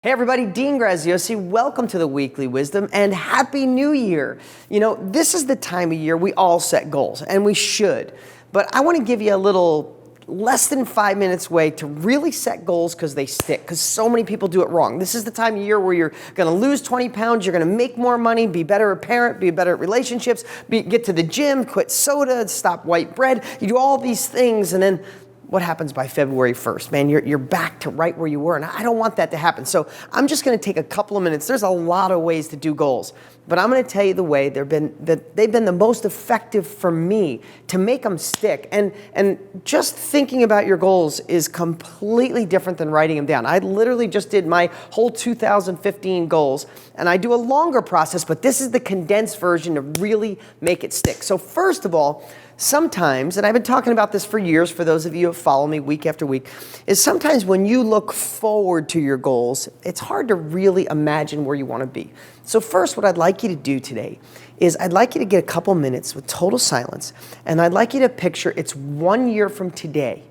Hey everybody, Dean Graziosi. Welcome to the Weekly Wisdom and Happy New Year. You know, this is the time of year we all set goals, and we should. But I want to give you a little less than 5 minutes way to really set goals because they stick, because so many people do it wrong. This is the time of year where you're going to lose 20 pounds, you're going to make more money, be better at parent, be better at relationships, get to the gym, quit soda, stop white bread. You do all these things, and then what happens by February 1st? Man, you're back to right where you were, and I don't want that to happen. So I'm just going to take a couple of minutes. There's a lot of ways to do goals, but I'm going to tell you the way they've been the most effective for me to make them stick. And just thinking about your goals is completely different than writing them down. I literally just did my whole 2015 goals, and I do a longer process, but this is the condensed version to really make it stick. So first of all, sometimes, and I've been talking about this for years, for those of you who follow me week after week, is sometimes when you look forward to your goals, it's hard to really imagine where you want to be. So first, what I'd like you to do today is I'd like you to get a couple minutes with total silence, and I'd like you to picture it's 1 year from today,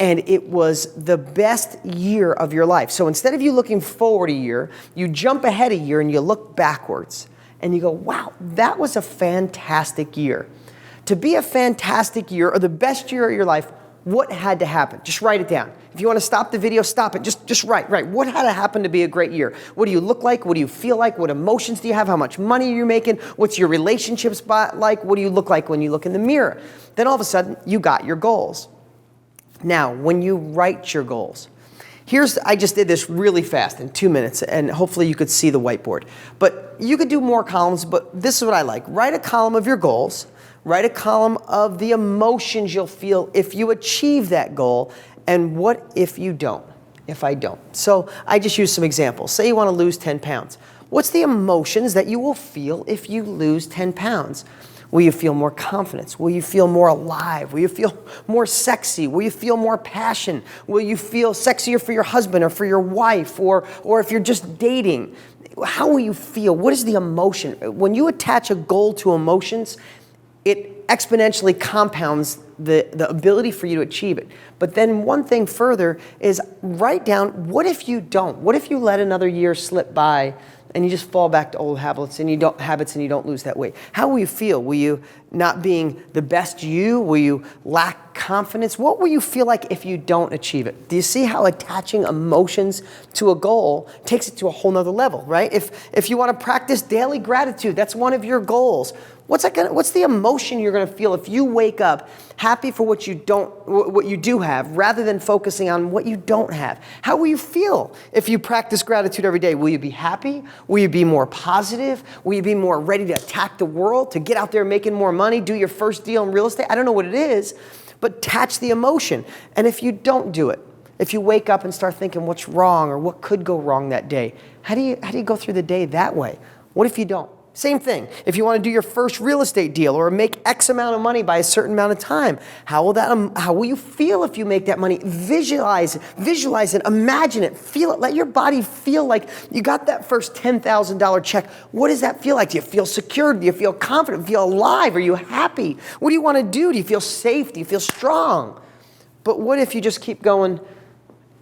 and it was the best year of your life. So instead of you looking forward a year, you jump ahead a year and you look backwards, and you go, wow, that was a fantastic year. To be a fantastic year or the best year of your life, what had to happen? Just write it down. If you want to stop the video, stop it. Just write. What had to happen to be a great year? What do you look like? What do you feel like? What emotions do you have? How much money are you making? What's your relationships like? What do you look like when you look in the mirror? Then all of a sudden, you got your goals. Now, when you write your goals, I just did this really fast in 2 minutes, and hopefully you could see the whiteboard. But you could do more columns, but this is what I like. Write a column of your goals. Write a column of the emotions you'll feel if you achieve that goal, and what if you don't, if I don't. So I just use some examples. Say you want to lose 10 pounds. What's the emotions that you will feel if you lose 10 pounds? Will you feel more confidence? Will you feel more alive? Will you feel more sexy? Will you feel more passion? Will you feel sexier for your husband or for your wife, or if you're just dating? How will you feel? What is the emotion? When you attach a goal to emotions, it exponentially compounds the ability for you to achieve it. But then one thing further is write down, what if you don't? What if you let another year slip by and you just fall back to old habits and you don't lose that weight? How will you feel? Will you not being the best you? Will you lack confidence? What will you feel like if you don't achieve it? Do you see how attaching emotions to a goal takes it to a whole nother level, right? If you want to practice daily gratitude, that's one of your goals. What's the emotion you're going to feel if you wake up happy for what you do have, rather than focusing on what you don't have? How will you feel if you practice gratitude every day? Will you be happy? Will you be more positive? Will you be more ready to attack the world, to get out there making more money, do your first deal in real estate? I don't know what it is, but attach the emotion. And if you don't do it, if you wake up and start thinking what's wrong or what could go wrong that day, how do you go through the day that way? What if you don't? Same thing. If you want to do your first real estate deal or make X amount of money by a certain amount of time, how will you feel if you make that money? Visualize it, imagine it, feel it. Let your body feel like you got that first $10,000 check. What does that feel like? Do you feel secure? Do you feel confident? Do you feel alive? Are you happy? What do you want to do? Do you feel safe? Do you feel strong? But what if you just keep going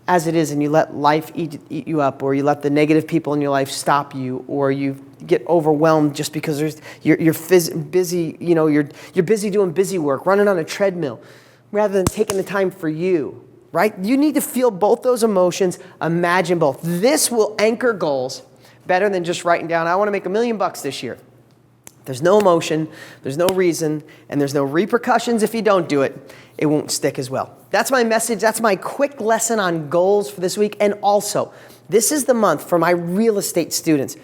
as it is and you let life eat you up, or you let the negative people in your life stop you, or you get overwhelmed just because you're busy, you're busy doing busy work, running on a treadmill, rather than taking the time for you, right? You need to feel both those emotions, imagine both. This will anchor goals better than just writing down, I want to make $1 million this year. There's no emotion, there's no reason, and there's no repercussions if you don't do it. It won't stick as well. That's my message. That's my quick lesson on goals for this week. And also, this is the month for my real estate students.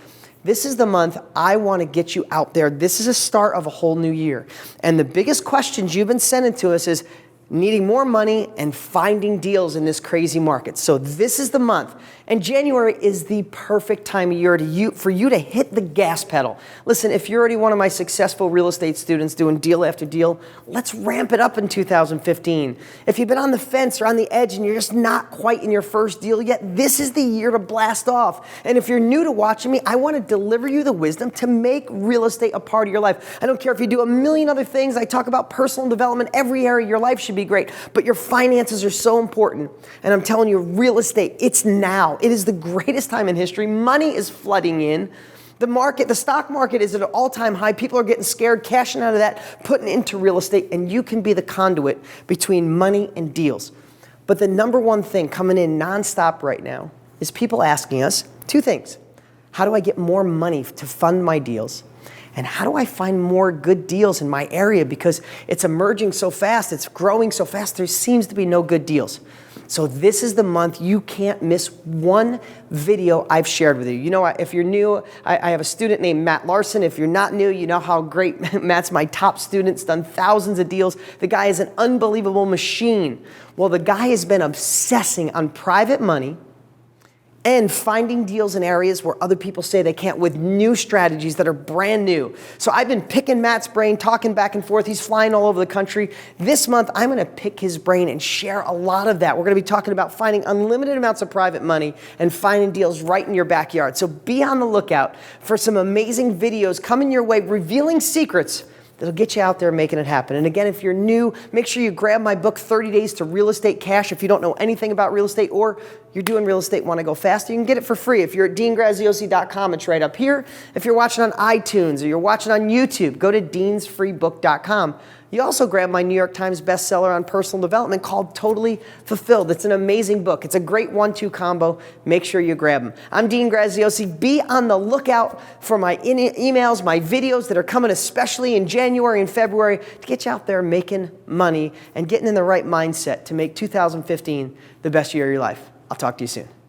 This is the month I want to get you out there. This is a start of a whole new year. And the biggest questions you've been sending to us is needing more money and finding deals in this crazy market. So this is the month. And January is the perfect time of year for you to hit the gas pedal. Listen, if you're already one of my successful real estate students doing deal after deal, let's ramp it up in 2015. If you've been on the fence or on the edge and you're just not quite in your first deal yet, this is the year to blast off. And if you're new to watching me, I want to deliver you the wisdom to make real estate a part of your life. I don't care if you do a million other things. I talk about personal development. Every area of your life should be be great. But your finances are so important. And I'm telling you, real estate, it's now. It is the greatest time in history. Money is flooding in. The stock market is at an all-time high. People are getting scared, cashing out of that, putting into real estate, and you can be the conduit between money and deals. But the number one thing coming in nonstop right now is people asking us two things. How do I get more money to fund my deals? And how do I find more good deals in my area? Because it's emerging so fast, it's growing so fast, there seems to be no good deals. So this is the month you can't miss one video I've shared with you. You know, if you're new, I have a student named Matt Larson. If you're not new, you know how great Matt's my top student. He's done thousands of deals. The guy is an unbelievable machine. Well, the guy has been obsessing on private money and finding deals in areas where other people say they can't with new strategies that are brand new. So I've been picking Matt's brain, talking back and forth. He's flying all over the country. This month, I'm going to pick his brain and share a lot of that. We're going to be talking about finding unlimited amounts of private money and finding deals right in your backyard. So be on the lookout for some amazing videos coming your way, revealing secrets that'll get you out there making it happen. And again, if you're new, make sure you grab my book, 30 Days to Real Estate Cash. If you don't know anything about real estate or you're doing real estate, want to go faster, you can get it for free. If you're at deangraziosi.com, it's right up here. If you're watching on iTunes or you're watching on YouTube, go to deansfreebook.com. You also grab my New York Times bestseller on personal development called Totally Fulfilled. It's an amazing book. It's a great 1-2 combo. Make sure you grab them. I'm Dean Graziosi. Be on the lookout for my emails, my videos that are coming especially in January and February to get you out there making money and getting in the right mindset to make 2015 the best year of your life. I'll talk to you soon.